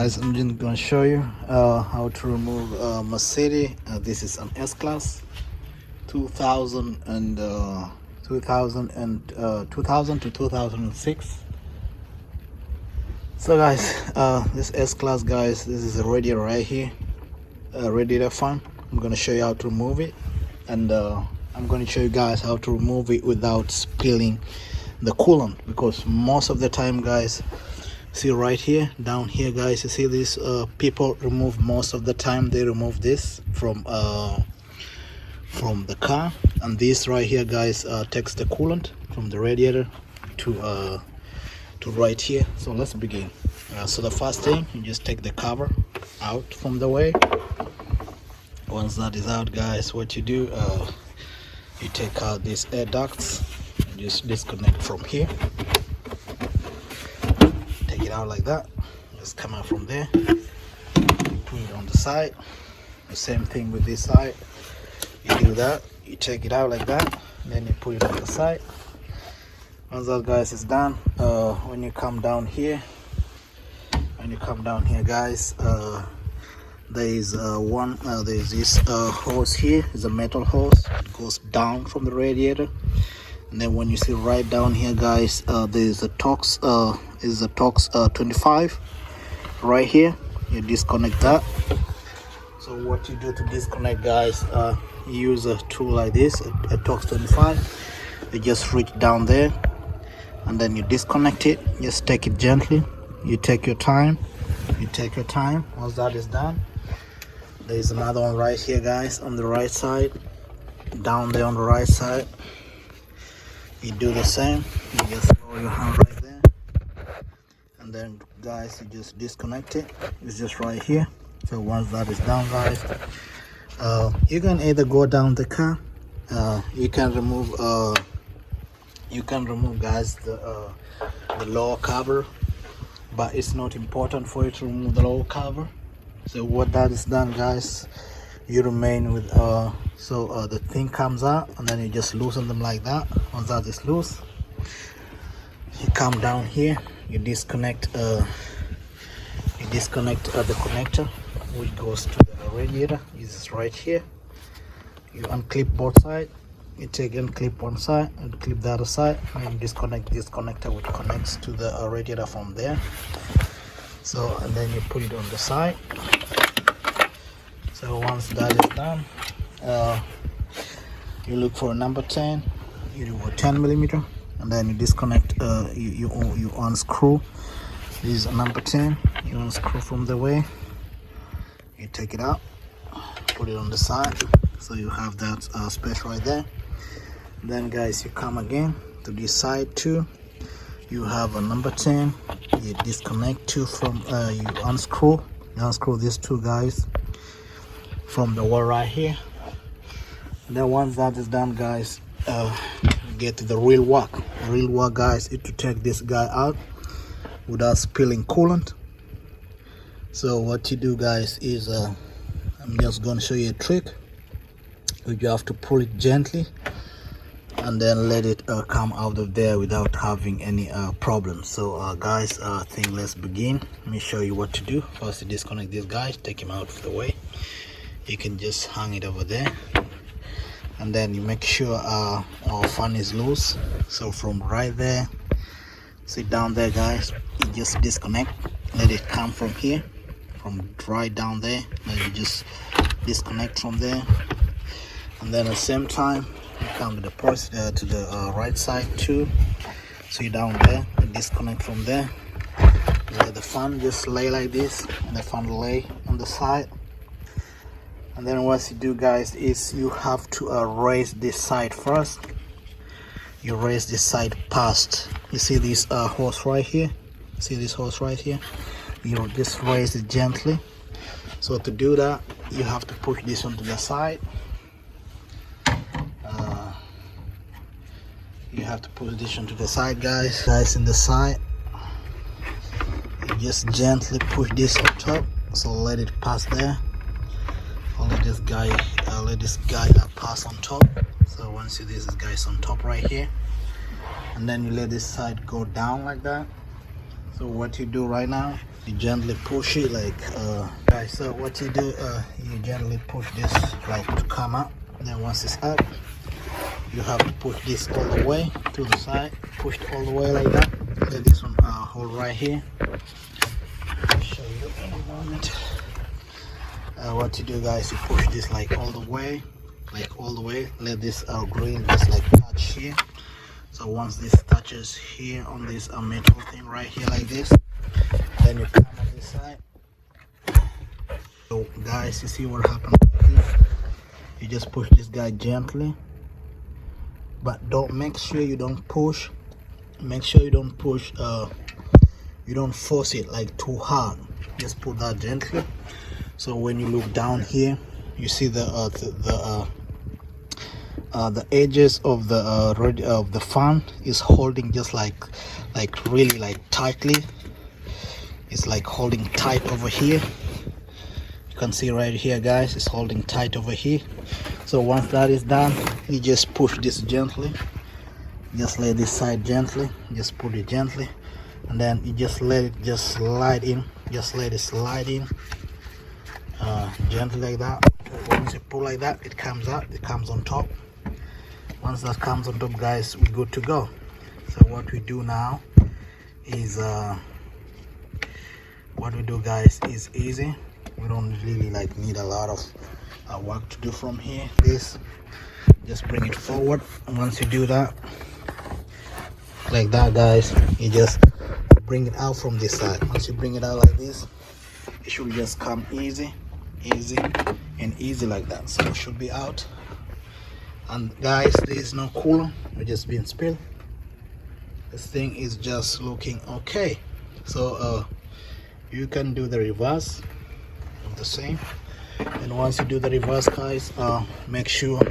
guys, I'm just gonna show you how to remove Mercedes. This is an S-Class 2000 and 2000 to 2006. So guys, this S-Class, guys, this is a radiator right here, radiator fan. I'm gonna show you how to remove it, and I'm gonna show you guys how to remove it without spilling the coolant, because most of the time, guys, see right here, down here, guys, you see this people remove, most of the time they remove this from the car, and this right here, guys, takes the coolant from the radiator to right here. So let's begin. So the first thing, you just take the cover out from the way. Once that is out, guys, what you do, you take out these air ducts and just disconnect from here. Take it out like that. Just come out from there, put it on the side. The same thing with this side. You do that, you take it out like that, then you put it on the side. Once that, guys, is done, when you come down here, guys, there's there's this hose here. Is a metal hose. It goes down from the radiator, and then when you see right down here, guys, there's a Torx 25 right here. You disconnect that. So what you do to disconnect, guys, you use a tool like this, a Torx 25. You just reach down there and then you disconnect it. Just take it gently. You take your time. Once that is done, there's another one right here, guys, on the right side. Down there on the right side, you do the same. You just throw your hand right there, and then, guys, you just disconnect it. It's just right here. So once that is done, guys, you can either go down the car, you can remove guys, the lower cover, but it's not important for you to remove the lower cover. So what that is done, guys, you remain with the thing comes out, and then you just loosen them like that. Once that is loose, you come down here, you disconnect the connector which goes to the radiator. Is right here. You unclip both sides. You take and clip one side and clip the other side, and disconnect this connector which connects to the radiator from there. So, and then you put it on the side. So once that is done, you look for a number 10. You do a 10mm, and then you disconnect. You unscrew. This is a number 10. You unscrew from the way. You take it out, put it on the side, so you have that space right there. Then, guys, you come again to this side too. You have a number 10. You disconnect two from. You unscrew these two, guys, from the wall right here. And then once that is done, guys, get to the real work. The real work, guys, is to take this guy out without spilling coolant. So what you do, guys, is I'm just going to show you a trick. You have to pull it gently and then let it come out of there without having any problems. So guys, I think let's begin. Let me show you what to do. First, you disconnect this guy, take him out of the way. You can just hang it over there, and then you make sure our fan is loose. So from right there, sit down there, guys, you just disconnect, let it come from here, from right down there. Then you just disconnect from there, and then at the same time you come to the right side too. So you down there, you disconnect from there. Let the fan just lay like this, and the fan lay on the side. And then what you do, guys, is you have to raise this side first. You raise this side past. You see this hose right here? See this hose right here? You just raise it gently. So to do that, you have to push this onto the side. You have to push this onto the side, guys. In the side, you just gently push this on top. So let it pass there. Let this guy pass on top. So once this guy is on top right here, and then you let this side go down like that. So what you do right now, You gently push it like guys, so what you do, you gently push this like to come out. Then once it's out, you have to push this all the way to the side, push it all the way like that. Let this one hold right here. I'll show you in a moment. What you do, guys, you push this like all the way, let this green just like touch here. So once this touches here on this metal thing right here like this, then you come on this side. So guys, you see what happened right here? You just push this guy gently, but don't make sure you don't push. Make sure you don't push. You don't force it like too hard. Just put that gently. So when you look down here, you see the edges of the fan is holding just like really like tightly. It's like holding tight over here. You can see right here, guys, it's holding tight over here. So once that is done, you just push this gently. Just lay this side gently, just put it gently, and then you just let it just slide in. Just let it slide in gently like that. Once you pull like that, it comes out, it comes on top. Once that comes on top, guys, we're good to go. So what we do now is easy. We don't really like need a lot of work to do from here. This, just bring it forward. And once you do that like that, guys, you just bring it out from this side. Once you bring it out like this, it should just come easy and easy like that. So it should be out. And guys, there is no coolant, it's just been spilled. This thing is just looking okay. So you can do the reverse of the same. And once you do the reverse, guys, make sure